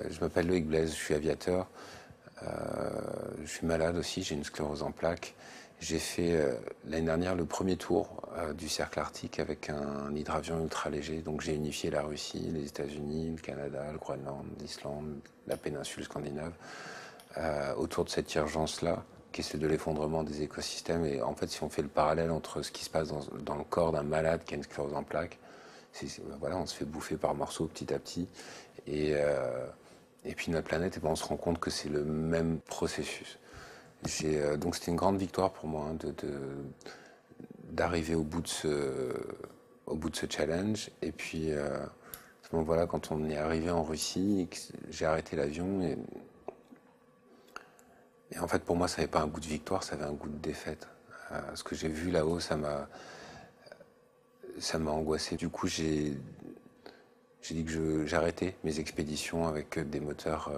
Je m'appelle Loïc Blaise, je suis aviateur. Je suis malade aussi, j'ai une sclérose en plaques. J'ai fait l'année dernière le premier tour du cercle arctique avec un hydravion ultra léger. Donc j'ai unifié la Russie, les États-Unis, le Canada, le Groenland, l'Islande, la péninsule scandinave autour de cette urgence-là, qui est celle de l'effondrement des écosystèmes. Et en fait, si on fait le parallèle entre ce qui se passe dans le corps d'un malade qui a une sclérose en plaques, voilà, on se fait bouffer par morceaux petit à petit. Et, euh, et puis notre planète, on se rend compte que c'est le même processus. Donc c'était une grande victoire pour moi hein, d'arriver au bout de ce challenge. Et puis donc voilà, quand on est arrivé en Russie, j'ai arrêté l'avion. Et en fait, pour moi, ça n'avait pas un goût de victoire, ça avait un goût de défaite. Ce que j'ai vu là-haut, ça m'a angoissé. Du coup, j'ai dit que j'arrêtais mes expéditions avec des moteurs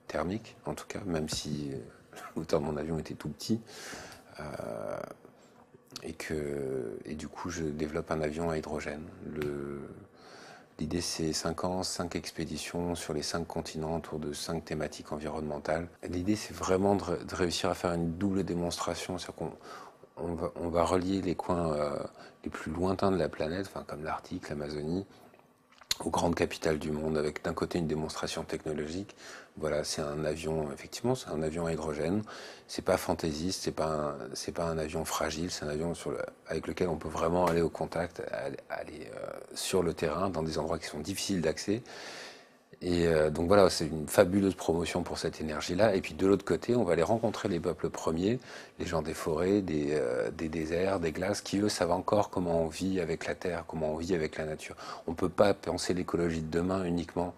thermiques, en tout cas, même si le moteur de mon avion était tout petit. Et du coup, je développe un avion à hydrogène. L'idée, c'est 5 ans, 5 expéditions sur les 5 continents autour de 5 thématiques environnementales. L'idée, c'est vraiment de réussir à faire une double démonstration. C'est-à-dire qu'on va relier les coins les plus lointains de la planète, enfin, comme l'Arctique, l'Amazonie, aux grandes capitales du monde, avec d'un côté une démonstration technologique. Voilà, c'est un avion, effectivement, c'est un avion à hydrogène. C'est pas fantaisiste, c'est pas un avion fragile, c'est un avion avec lequel on peut vraiment aller au contact, aller sur le terrain, dans des endroits qui sont difficiles d'accès. Donc voilà, c'est une fabuleuse promotion pour cette énergie-là. Et puis de l'autre côté, on va aller rencontrer les peuples premiers, les gens des forêts, des déserts, des glaces, qui eux savent encore comment on vit avec la terre, comment on vit avec la nature. On ne peut pas penser l'écologie de demain uniquement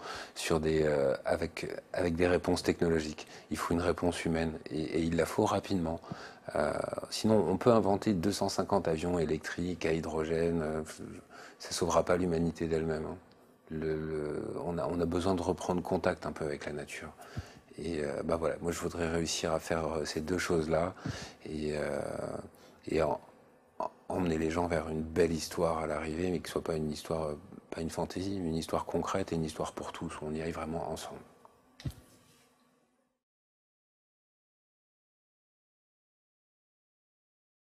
avec des réponses technologiques. Il faut une réponse humaine et il la faut rapidement. Sinon, on peut inventer 250 avions électriques à hydrogène. Ça ne sauvera pas l'humanité d'elle-même. Hein. On a besoin de reprendre contact un peu avec la nature. Bah voilà, moi je voudrais réussir à faire ces deux choses-là et, euh, et emmener les gens vers une belle histoire à l'arrivée, mais que ce soit pas une histoire, pas une fantaisie, mais une histoire concrète et une histoire pour tous, où on y aille vraiment ensemble.